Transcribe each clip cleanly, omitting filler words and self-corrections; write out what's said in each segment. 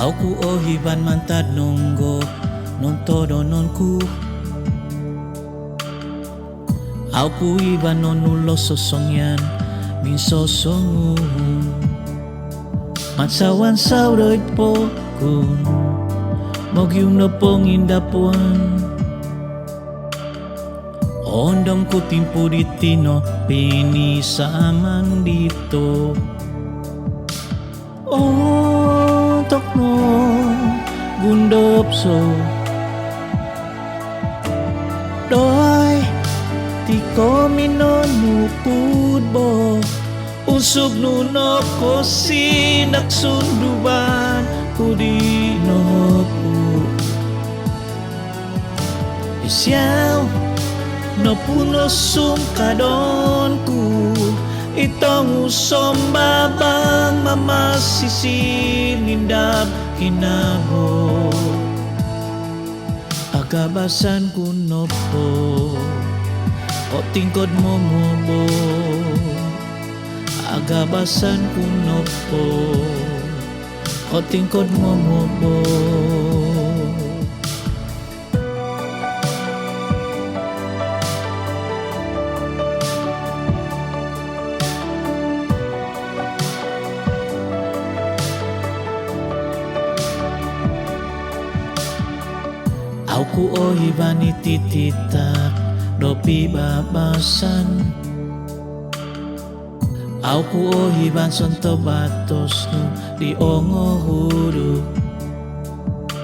Aku ohiban mantad nunggo non todo non ku. Aku iban non nulo sosongyan min sosongu. Matsawan sauroy po kun mogyum no pong indapuan. Ondong ku timpu di tino pinisaman dito. No gundop so doy ti ko minonukud bo usog nuno ko sinak sunduban ku di nopu isyaw no puno sum kadon ku itong usom babang mamasisi nindab kinabo agabasan kuno po o tingkod mo mo agabasan kuno po o tingkod mo mo. Aku ohiban itititak dopi babasan. Aku ohiban sonto batos no di ongo huru.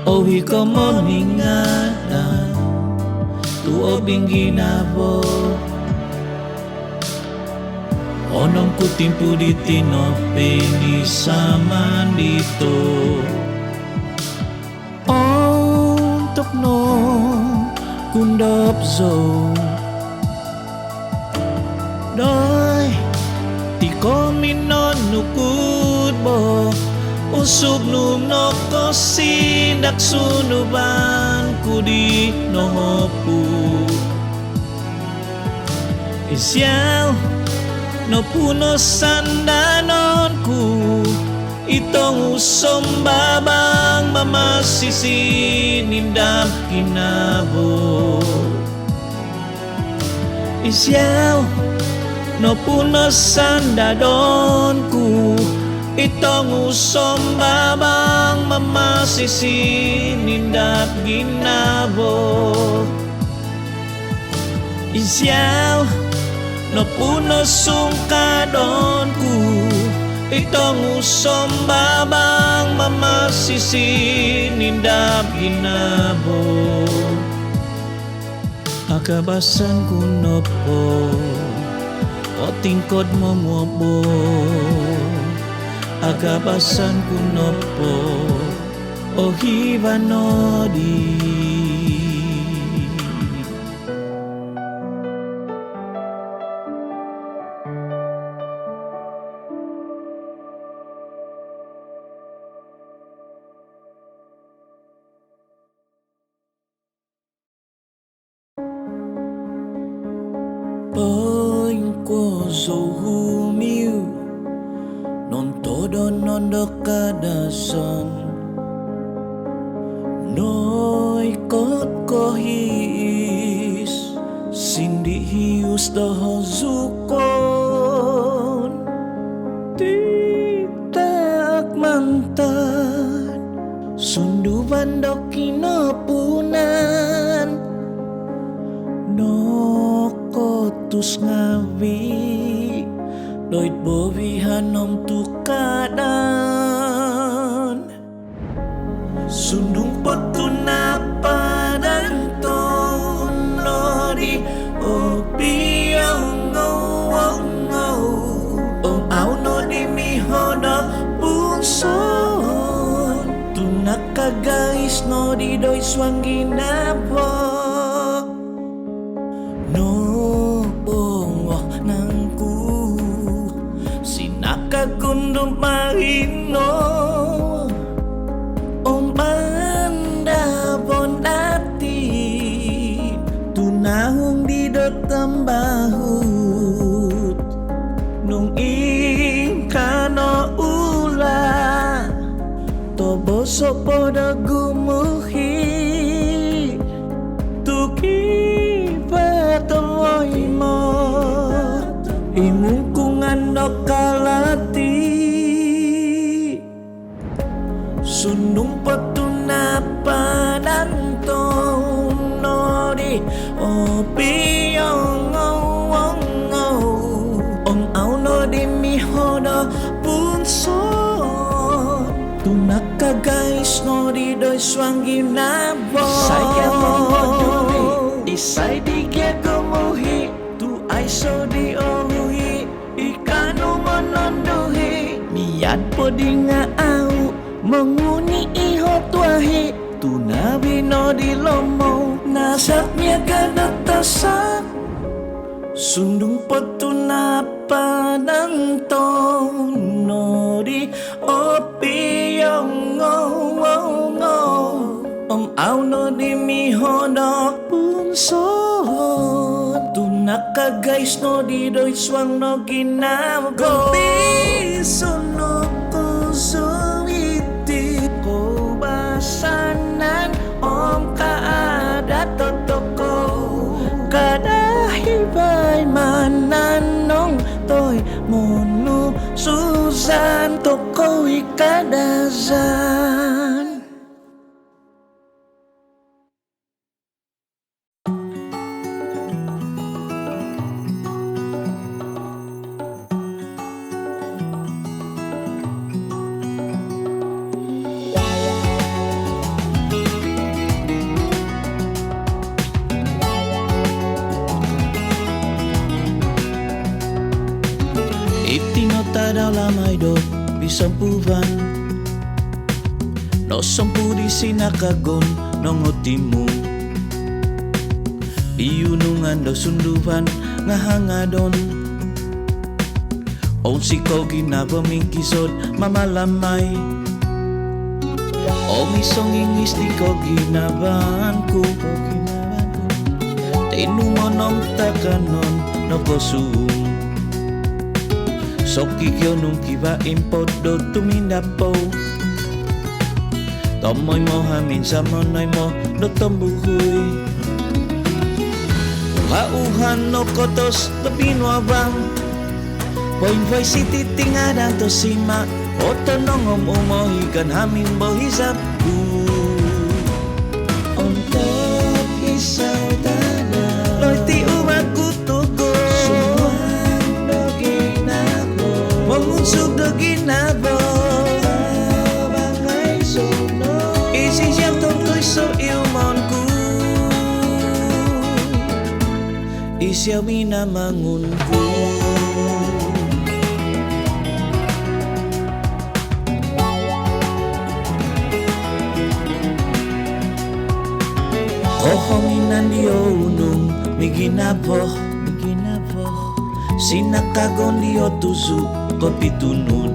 Ohi komo ningada tu obing ginabo. Onong ku timpu di tinope ni saman dito. No kundap zo doy ti ko minonukud bo usog no ko sindak sunuban ku di nohopu isyaw no puno sandanon ku itong usom babang mamasisi nindam kinabo isyaw no puno sandadon ku itong usom babang mamasisi nindam ginabo isyaw no puno sungkadon ku itong usom babang mamasisi nindab ginabo agabasan kuno po o tingkod mo mo agabasan kuno po o hibanodi. Poin so humiu non todo non dokadasan noi kot kohis sindi hius dohozukon titak mantan sunduban dokinopunan kotus ngawi doit bovi hanom tukadan sundung potuna padan ton lori opi ang ngawang swang ginabok no bongo nangku sinakagundong mahino omanda bonati tunahong didot tambahut nung ingkano ula toboso podo gumuhi tuki patomoy mo imong kungan no kalati sunung patunapan nori opiyong ong au no di mihodo punso tunak ka guys no di doy swang ginabo saya mamoduri isay di kya kumuhi tu ay so di omuhi ikano mononduhi miyad po di nga au menguni iho tuahi tunabi no di lomo nasat niya kadatasak sundung patunapan ng tono di opiyong au no di mihono punso tunak ka guys no di doy swang no ginamgo suno ko suwiti ko basanan om kaada totoko kada hibay mananong toy mono susan toko ikadazan. Itinota dalam idol bisampuvan no sampu di sinakagon nongotimu piunungan do sunduvan ngahangadon on siko ginabamingkisod mamalamay o misong ingis di ko ginabanku tinumonong takanon no kosuum Soki kyo nung kiba import do tumindapo Tomoy mo hamin sa monoy mo do tombuhuy Uha-uhan no kotos do pinuabang Boy city tingadang to sima Oto nongom umohikan hamin bohisap Untuk isaw dada Loy ti umakutuko Mengunsuk do ginabo Bangay sono Isi siyang tungtoy so ilmonku Isyaw minamangunku Kohominan di unung Miginabo Sinakagon di otuzu Kopi tunun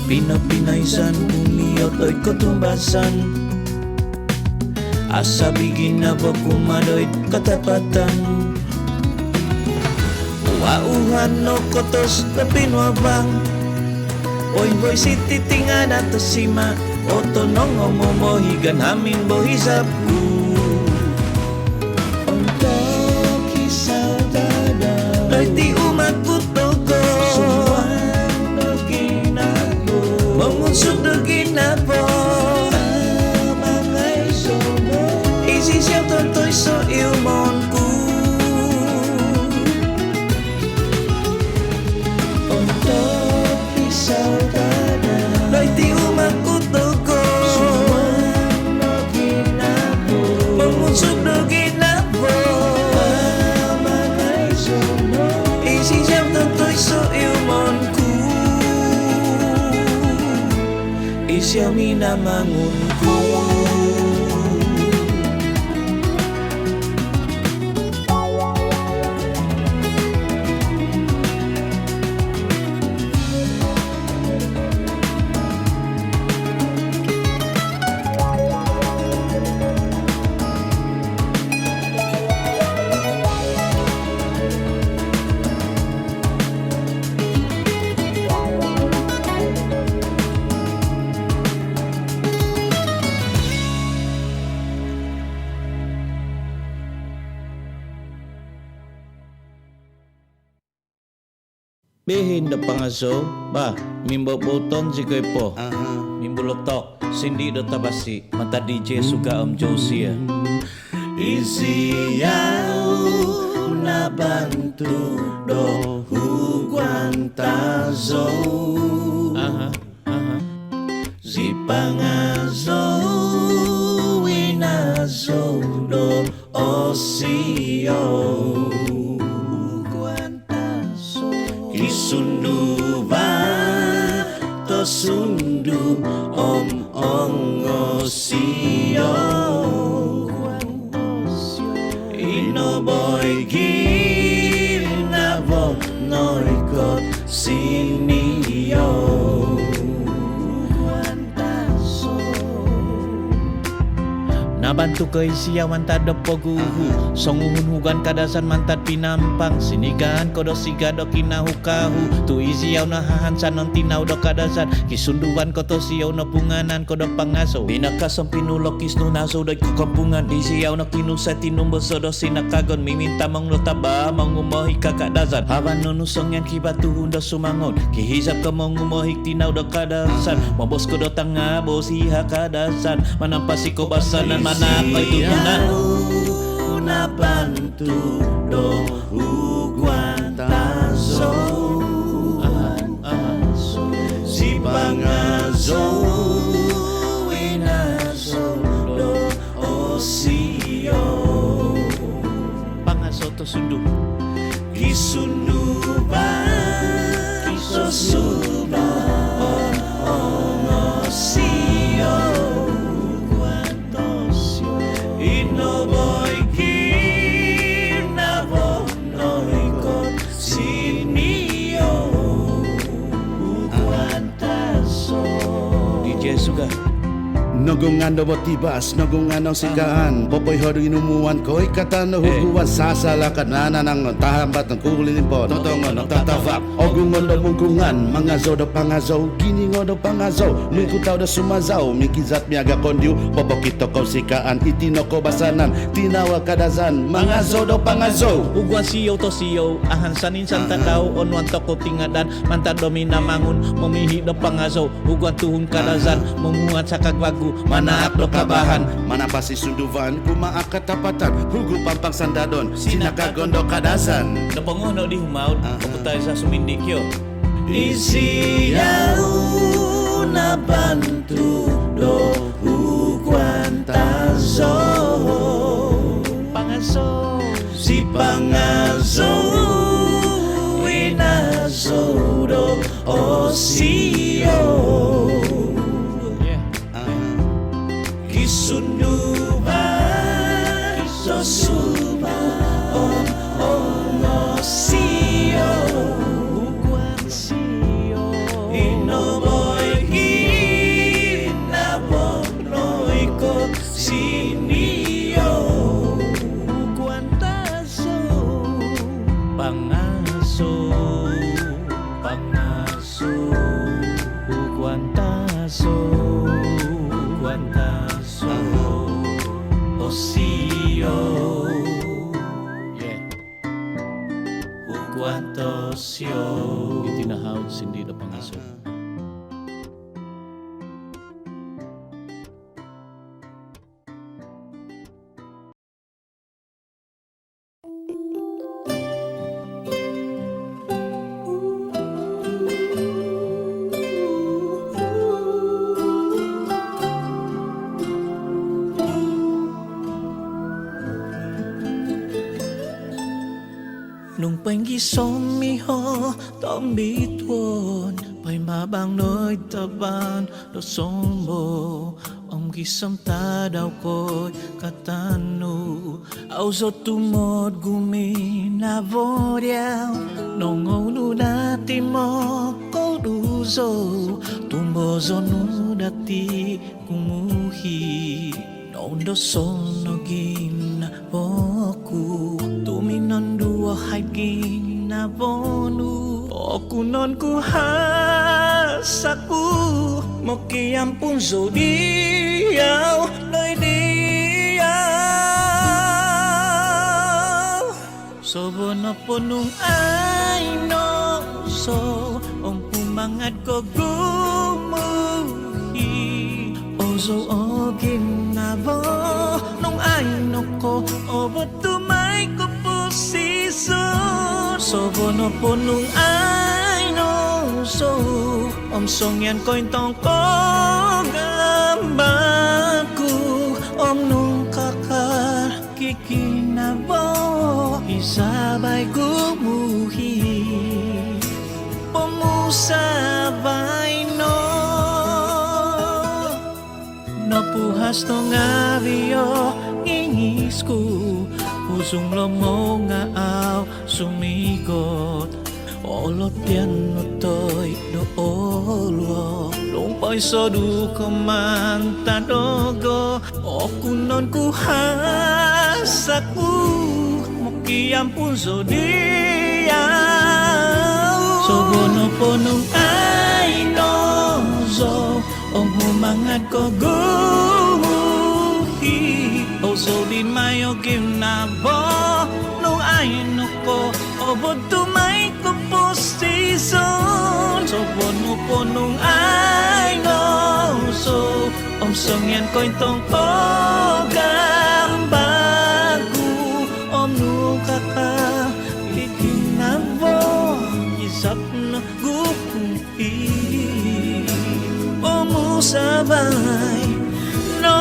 Pinapinaisan Umiyot oy kotumbasan Asa biginabo kumadoy katapatan Uauhan no kotos Kapinwabang Oy boy city tingan ato sima Oto nong omomohigan Hamin bohisapku Untuk kisah dada Loy ti umakutogo Mengunsuk do ginabo Amangay sono Isi siyang tontoy so ilmonku Untuk pisau dada Loy ti umakutogo Mengunsuk do ginabo Amangay sono Isi siyang tontoy so ilmonku Isyaw minamangunku Behin da pangaso ba mimbo boton si koy po mimbo lotok sindi do tabasi mata DJ suka Om Josie Isiyaw na bantu do huguantazo si pangazo inazo do osio Isunduba to sundu ongosio Inoboy ginavo noikot sinio Nabantu ke isiya mantad poguhu Songuhun hugan kadasan mantad pinampang Sinigan kodo sigado kinahukahu Tu isiyaw na hahansan non tinaw do kadasan Kisunduan koto siyaw na punganan kodo pangaso Binakasang pinulokis no naso day kukampungan Isiyaw na kinusay tinumboso do sinakagon Miminta mong lotaba mong umohi kakadasan Hawan no nusong yan kibatuhun do sumangon Kihisap ka mong umohi tinaw do kadasan Mabos kodo tanga bosiha kadasan Manampasi ko basanan Isiyaw na bantu do huguantazo Si pangazo inazo do osio Pangazo to sundu Kisundu ba Kisosuba osio Inoboy kinavo noikot sinio Huguantazo DJ suka Nogungan do botibas, nogungan ang sikaan Popoy hodo inumuan ko ikatan no huguan Sasalakan ng tahambat ng kulilimpo Totongon ng tatavak Ogungon do mungkungan Mga zo do pangazo Giningo do pangazo Mingkutaw do sumazaw Mikizat miaga kondiw Popokito ko sikaan Itino ko basanan Tinawa kadazan Mga zo do pangazo Huguan siyo to siyo Ahansanin san tataw Onuan toko tingadan Mantad domina mangun Memihi do pangazo Huguan tuhun kadazan Memuat sa kagwagu Manaap do kabahan Manapasi sunduvan Kumaak katapatan Hugu pampang sandadon Sinakagondo kadasan Napangono di humaut Kaputay sa sumindik yo Isiyaw na bantu do huguantazo Pangaso Si pangazo inazo do osio Kisunduba Kisosuba osio Huguansio Inoboy ginabo noikot sinio Huguantazo Pangaso Pangaso Huguantazo Huguantazo Osio Huguantosio Itinahawd sindi na pangaso Nung panggisom miho tombituon Pay mabang noy taban do sombo Om gisam tadaw ko'y katanu Auzo tumod guminaboriaw Nongono dati mo koduzo Tumbozo no dati kumuhi Nondo sono ginaboku Tuminandua haging nabonu Okunon ku hasaku Mokiam pun zodiaw Noy diaw Sobo na punong ay no so om humangat ko gumuhi ozo o ginabo nung ayno ko o batumay ko posiso so bono po nung ayno so om songyan ko intong ko gambaku om nung kakar kikinabo isabay gumuhi pemusabay no napuhas no ngabio ingisku pusong lomo nga aw sumigot olot yan no toy do olo lumpay sa du kamantadogo o kunon ku hasaku mokiam pun zodia so bono ponong ay no zo ong humangat ko guhi o so di mayo ginabo no ay no ko o botumay ko posison so bono ponong ay no so om songyan ko intong ko gambagu om nukaka ikinabo isap na gupi umusabay no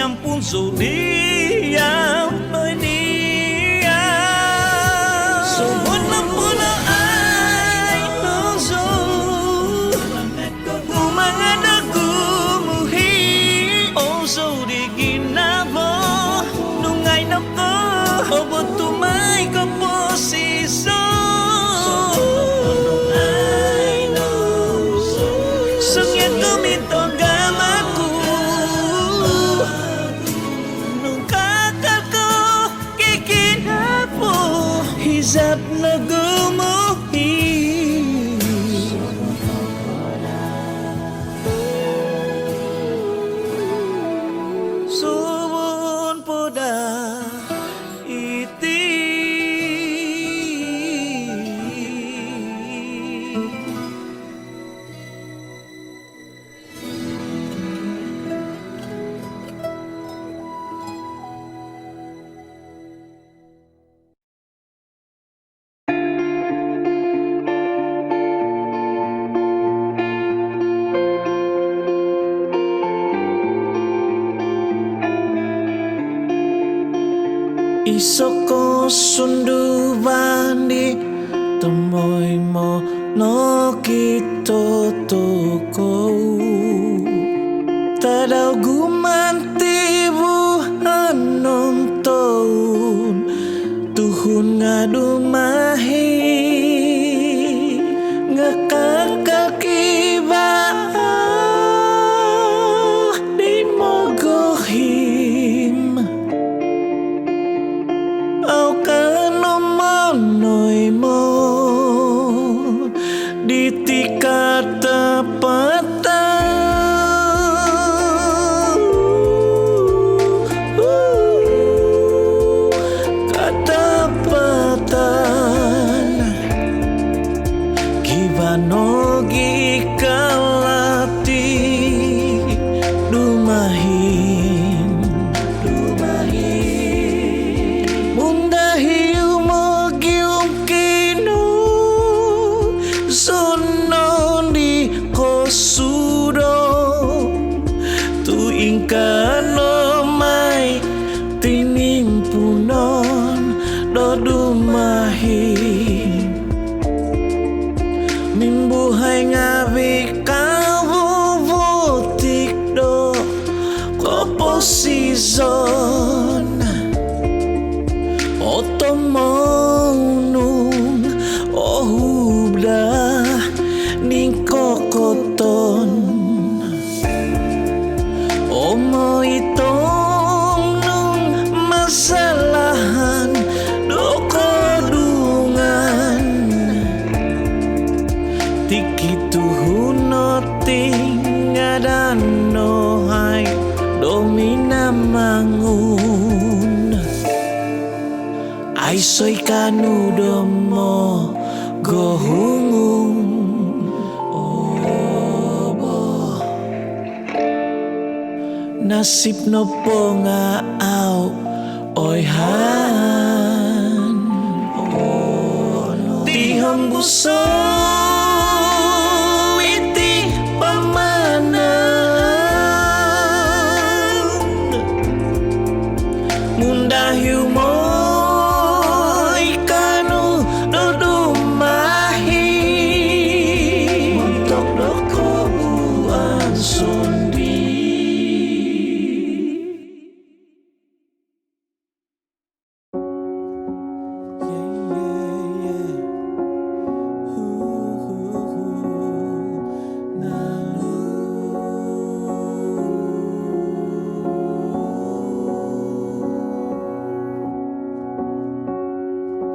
ampun zodia mania so bona bona ay no zo umangan aku muhi oh so di ginabo nungay na ko o botumay ko posiso ay no so sungyan kumito gamaku Hizap na gumuhi Subun poda iti Isoko sundu bandi temoy mo no kito toko tadaw gumanti buhanom taon tuhun nga dumahi nga kakakiba di mo gohim au kanomonoy mo di tingkat katapatan kibanogi kalati dumahin mundahiu mo gium kinu sonon di kosudo tuing kano may tinimpunon do dumahin mimbuhay ngawi kabubutik do koposizon otomonung ohubla ning kokoton omo itong nung masalahan do isoy kanudomo gohungum obo nasib no pongaaw oy han tihong buso iti pamanan mundahiu mo ikanu dudumahi montok doko buan sundi.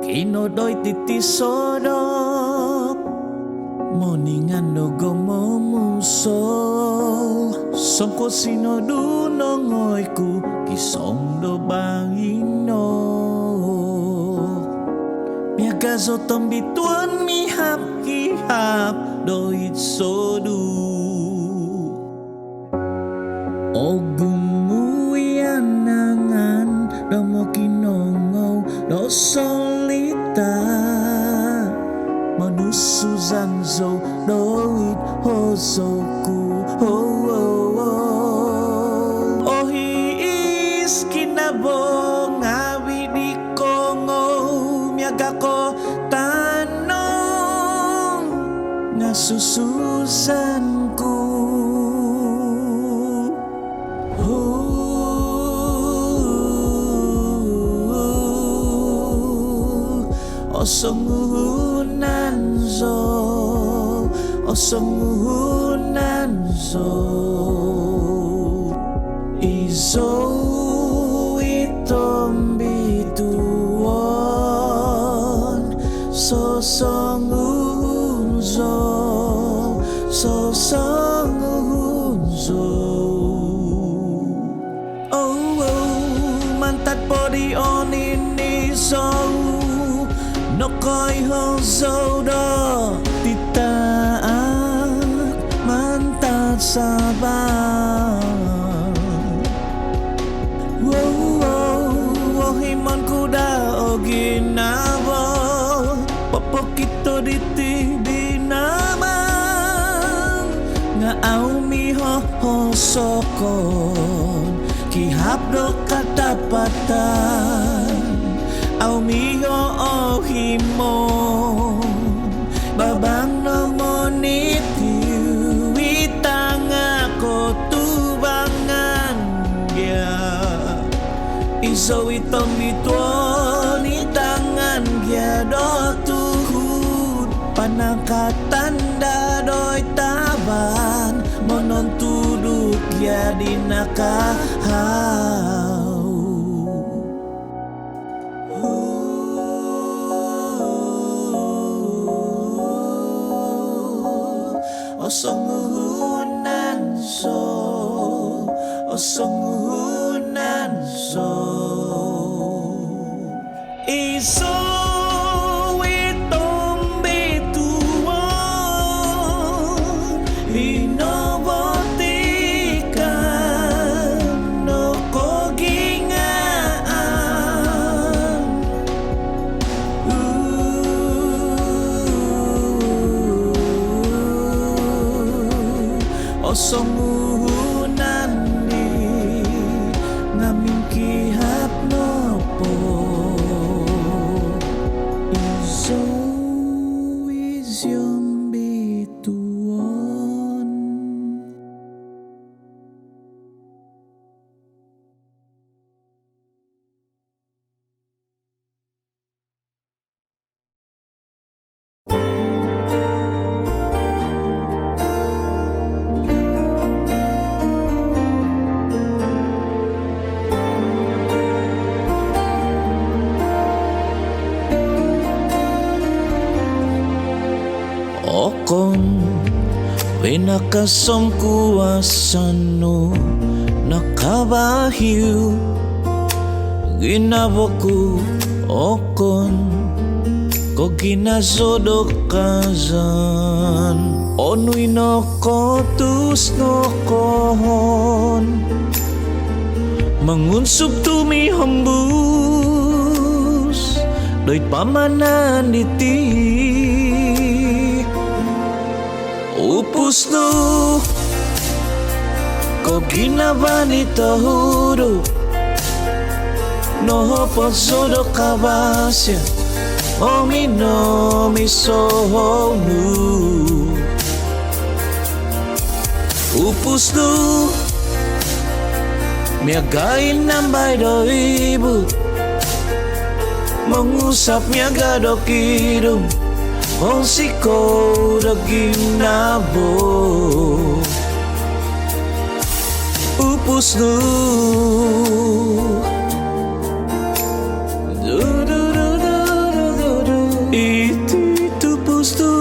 Kinodoy titi sodok moningan dogo momuso songko sinodu nongoyku kisong do bangino miaga zotom bituan mihap hihap doit sodu ogumu yanangan domo kinongo do solita manusu zanzo doit hozoku ohis kinabong awi di kongo miaga ko tanong ngasususanku osongunanzo izo itombituon sosongunzo mantat podi onini so nokoy hozodo titaak mantat sabang himon kuda o ginabo popokito diti dinamang nga aumiho hosokon kihapdo katapatan aumiho o himon babang no monitiu itanga ko tubangan gya iso itong bituon itangan gya do tuhud panangkatanda doy taban monon tuduk gya dinakahaw osongunanzo iso itombituon inobotikan no kogingaan osongunan ni ngaming kihap no po iso isyong bituon. Okon winakasom kuasano nakabahiu ginaboku Okon ko ginasodokazan onuy no kotus no kohon mengunsub tumi hembus doit pamanan diti upus no ko ginabani tahuru no posodo kabasya omi no mi sohonu upus nu miagain nambay do ibu mengusap miaga do kidum ong siko do ginabo upus nu itu pustu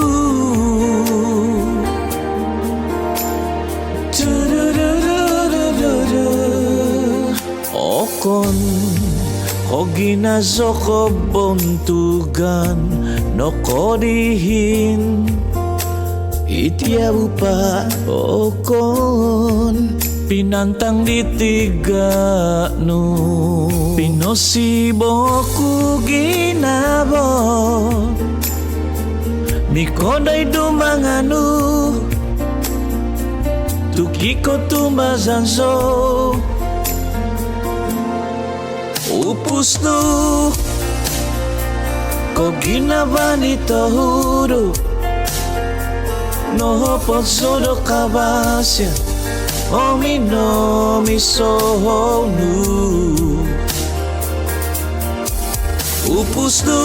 okon kogina zoko bontugan no kodihin itia upa okon pinantang di tiga nu pinosiboku ginabo mikodai dumanganu tukiko tumbazanzo upus nu ko ginabani tohuru no posodo kabasya omi no mi sohonu upus nu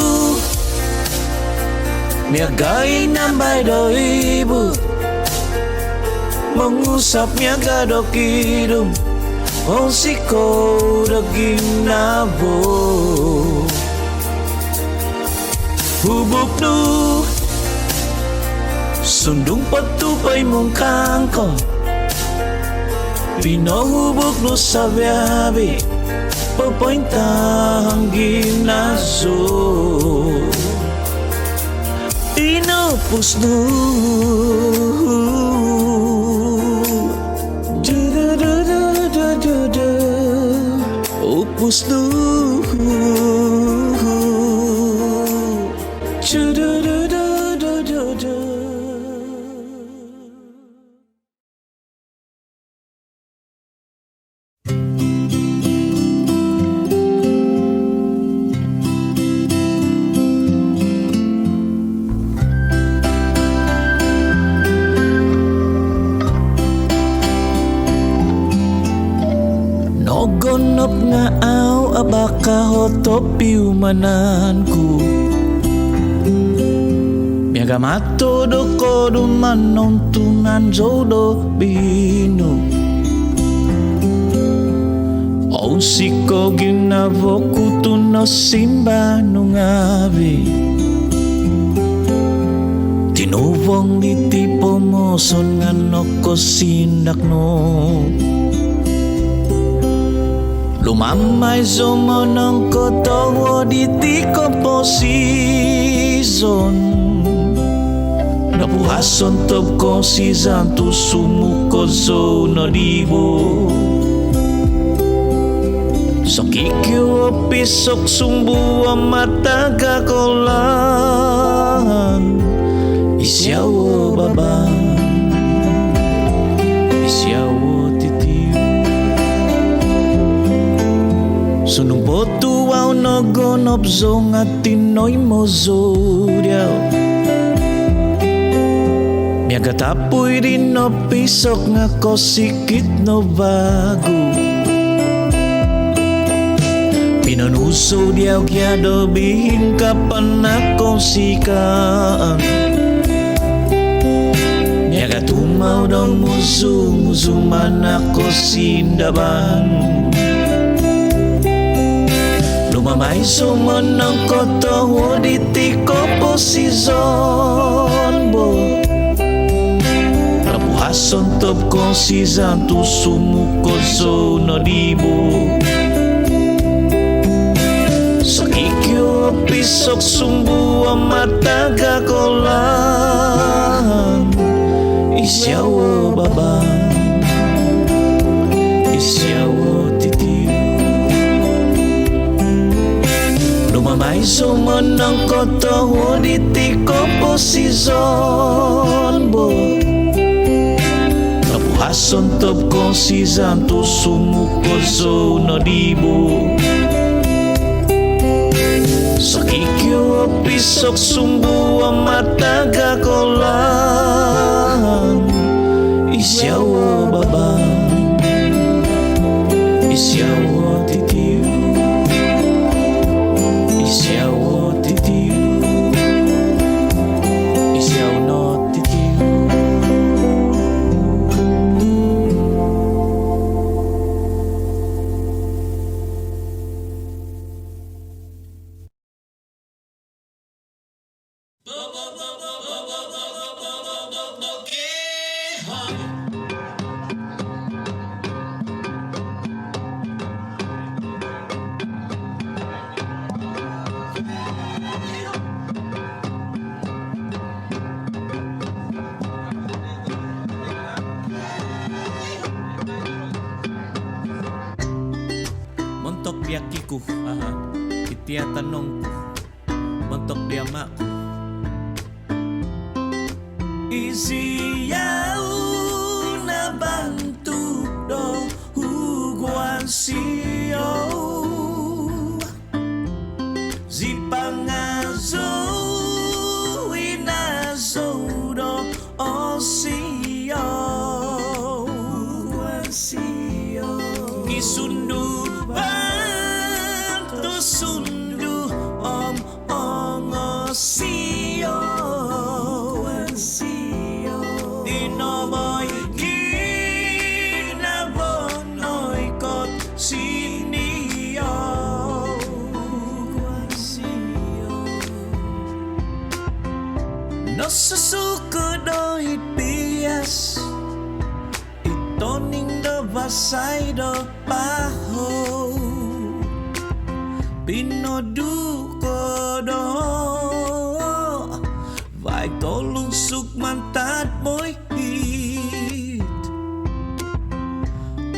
miagai nambay do ibu mengusap miaga do kidum ong siko do ginabo hubuk nu sundung patupay mong kangko pinohubog no sa biyabi papointang ginaso inopus no upus no Nogonop nga aw abaka hotopiu mananku miaga mato do kodu manontunan jodo binu on siko ginavoku tuno simba nungabi tinuwang ditipo moson nga noko sindak no lumamay sumonong ko towo di composition napuhason top ko si santo sumuko so no dibo so kikyo pisok sumbu mataga kolan isyawo babang isyawo sunung botu wow nogonop zong at tinoy mo zodiaw miaga tapoy rin no pisok nga ko sikit no bago pinanuso diaw kya dobihin kapan ako sikaan miaga tumaw daw musuman ako sindaban lumamay sumonong ko towo di composition bo napuhason top ko si santo sumuko so no dibo so kikyo pisok sumbu mata gakolan isyawo babang isyawo titiu lumamay sumonang koto huditi komposizon bo nabuhason top konsizan tu sumukoso no dibo sakikyo pisok sumbu mata gakolan isyawo babang isyawo titiu isyawo titiu isyawo no titiu montok piakiku itia tanongku montok dia makku isi yau na bantu do huguan sio zipangazo inazo do osio huguan sio kisundu bantu sundu sio inomoy kinabonoy kot sinio no susuko do itbias itoning do basay do paho pinoduko do vai tolong sukmantat moy hit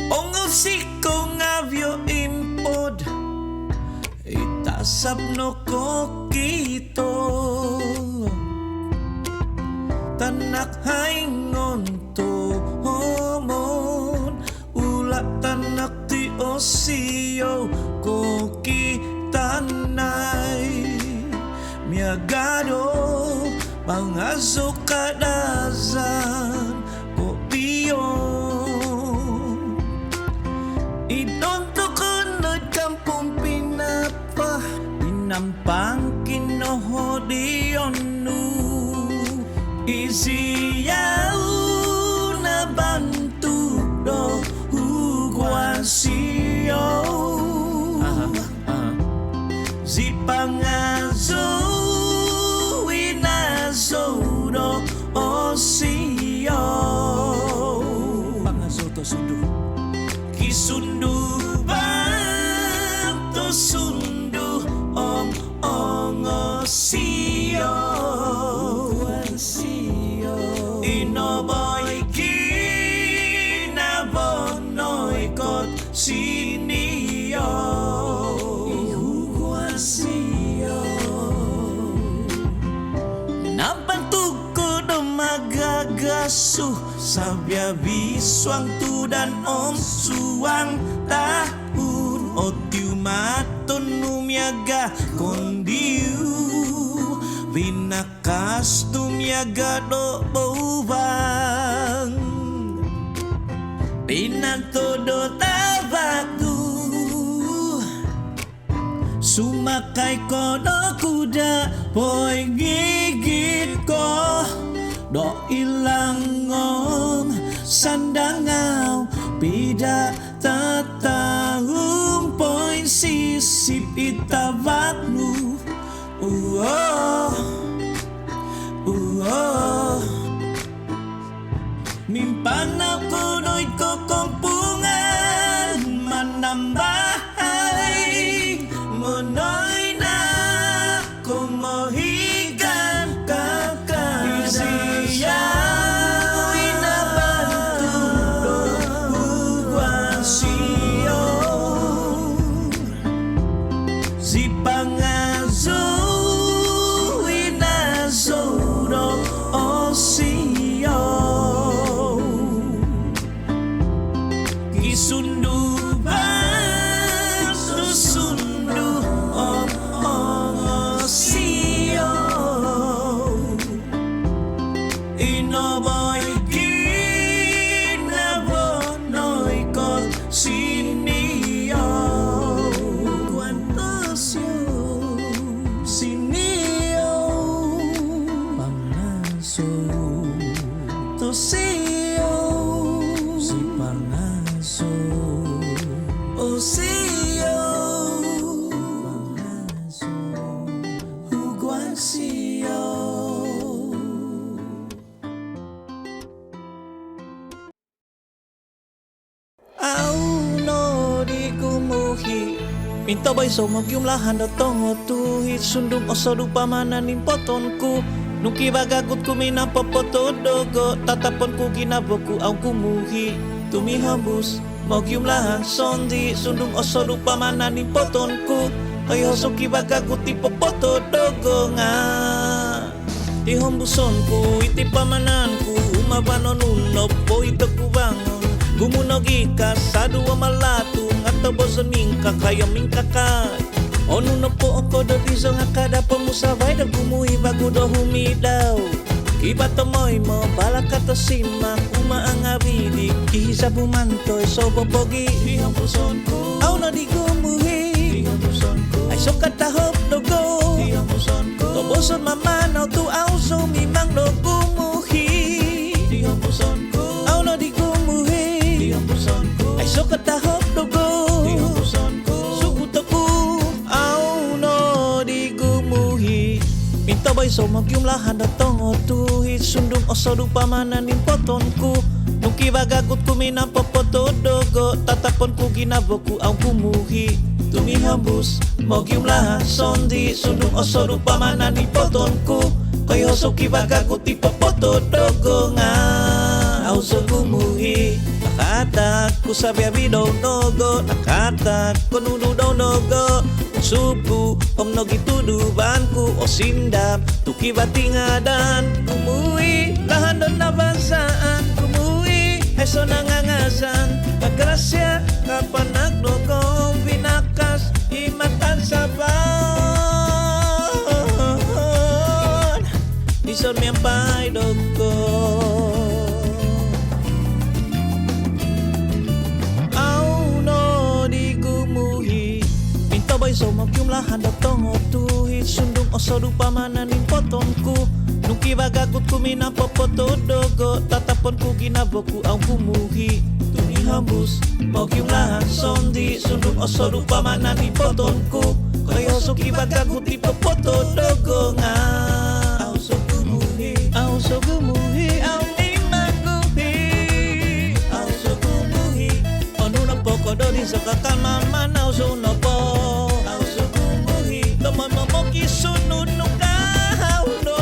ongol siko ngavyo impod itasap no kokito tanak haingon to homon ula tanak ti osio koki tanay miagado pangaso kadazan ko piyon idonto kunod kampong pinapa pinampang kinohodionu isiyau na bantu do huguan siyo zipangazo inazodo osio pangazoto sundu kisundu bantu sundu osio inoboy kinabonoy kot sinio ihuguasio nabantuko do magagasu sabya biswang tudan om suang tahun o tiumaton numiaga kondiu Vinakas tumiaga do bawang Pinantodo tabatu Sumakay ko do kuda Poy gigit ko Do ilangon Sandangaw Pida tatahong Poy sisip itabaknu Mimpan ako no'y kukumpungan Manambahay Munoy na kung pangazo inazoro osio kisundu susundu osio inoboy kinabonoikot sinio kuantosyo sinio pangaso tosio si pangaso osio pangaso huguansio. Minta bay so magyumlahan daw tongo tuhit sundum o sa pamananin potonku nuki bagagut kumina popoto dogo tatapon ko ginabo ko ang kumuhi tumihambus magyumlahan sondi sundum o sa pamananin potonku kayo so kibagagut ti popoto dogo nga tihombuson ko iti pamananku umabanonunop po ito kubangon gumunog ikas sa duwa malatung at tabosan mingka kaya mingkakat ono na po ako do diso nga kada pamusabay na gumuhi bago do humidaw kibato mo'y mo balakata simak umaang abidi kihisa bumantoy so bobogi dihang puson ko aw na di gumuhi dihang puson ko ay so katahop do go dihang puson ko tabosan mamanaw tu aw so mimang do gumuhi dihang puson ko aw na di gumuhi ay so katahop dogo sukutoku au no di gumuhi minta bay so magyumlahan na tongo tuhit sundum o sa pamananin potonku nuki bagagut kumina popoto dogo tatapon ko ginabo ko ang kumuhi tumihambus magyumlahan sondi sundum o sa pamananin potonku kayo so kibagagut ti popoto dogo nga au so gumuhi nakatak ko sa biyabi daw nogo nakatak ko nuno daw nogo supu om nogituduban ko o sindam tuki batingadan kumuhi lahan doon nabansaan kumuhi eso nangangasan kagrasya kapan nagnogo binakas imatan saban isor miyampay dogo bay so magyumlahan daw tongo tuhit sundum o sa pamananin potonku nuki bagagut kumina popoto dogo tatapon ko ginabo ko ang kumuhi tumihambus magyumlahan sondi sundum o sa pamananin potonku kayo so kibagagut ti popoto dogo nga aw so gumuhi aw so gumuhi aw imaguhi aw so gumuhi ono na poko do di sa kakalmaman aw so na po Mamoki sunod nung kahawno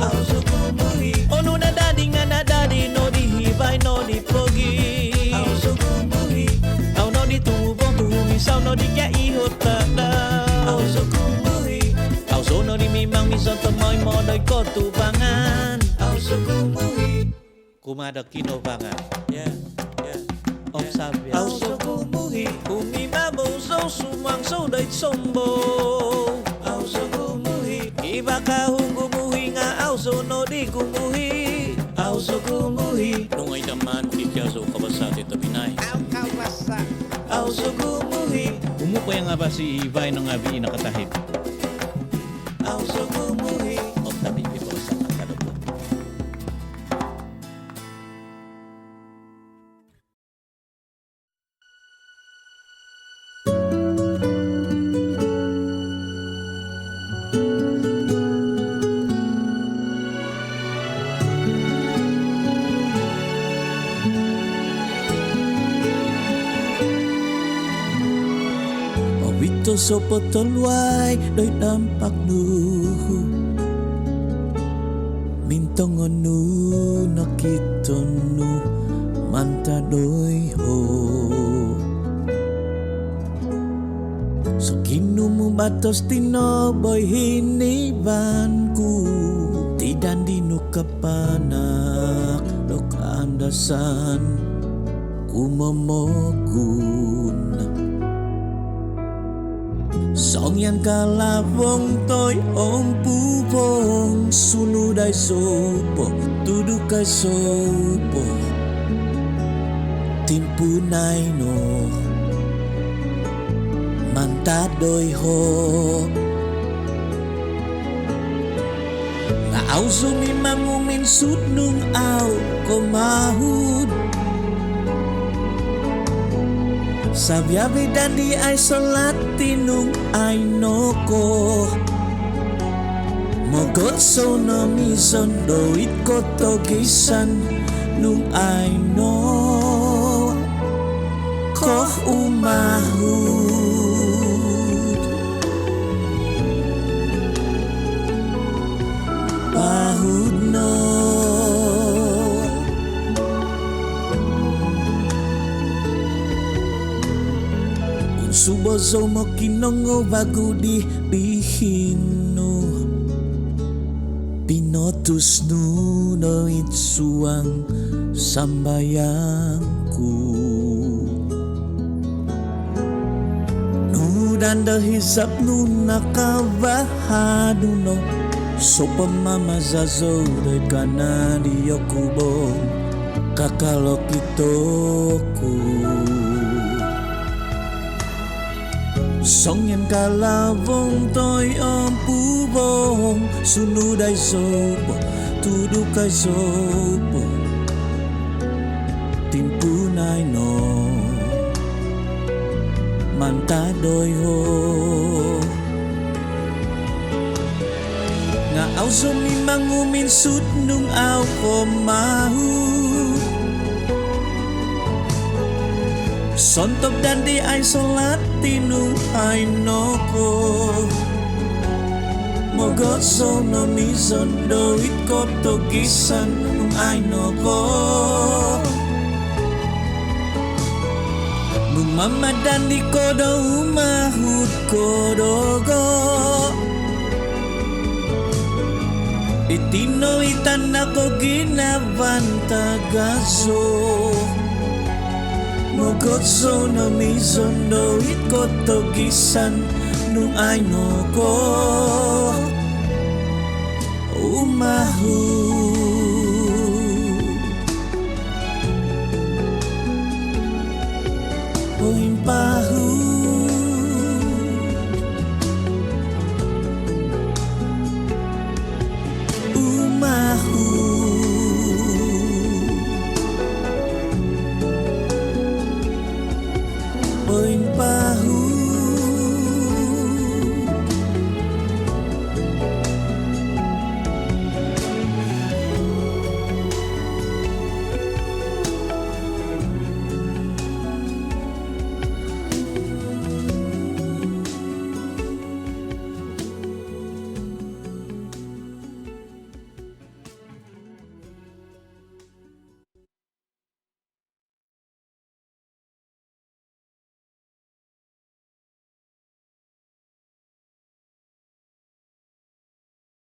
aw so gumuhi ono na dadi nga na dadi no di hibay no di pogi aw so gumuhi aw no di tubong tuhumisaw no di kya ihot tada aw so gumuhi aw so no di mimang mison tamoy mo doy ko tubangan aw so gumuhi kumada kinobangan yeah om sabya aw so gumuhi umimabo so sumang so day sombo aw so gumuhi iba ka hung gumuhi nga aw so no di gumuhi aw so gumuhi nungay daman tikya so kabasati tabinay aw kabasa aw so gumuhi umupay nga ba si Ibay nang abi nakatahid aw so gumuhi om tabi ko sa kadto Ito so potolway doy dampak nu mintong nu nakito nu manta doy ho So kinumu batos tinoboy hinibanku Tidan dinu kapanak do kaandasan kumomogun Song yang kalabong toy om pupong Sunudai sopo tudukai sopo Timpunay no Mantadoy ho Nga au sumimangumin sudnung au komahud Sabyabi dan di ay salat tinung ay noko Mogot so na mison doit ko togisan nung ay no Koh umahud Pahud no Unsubozo mo kinongo bago di bihino Pinotus nuno itsuang sambayangku Nudanda hisap nunakabahado no So pamamazazo de kanadiyo kubong kakalok itoku Song yang kalabong toy ang pubong Sunudai sopo, tudukai sopo Timpunay no Mantadoy ho Nga au sumimangumin sudnung au komahu Sontop dan di ay salat tinung ay noko Mogot so no mison doit ko togisan nung ay noko Nung mamadan di ko do umahud ko dogo Itinoitan ako ginabantagaso Mogot so na mison doit ko togisan nung ay noko Umahud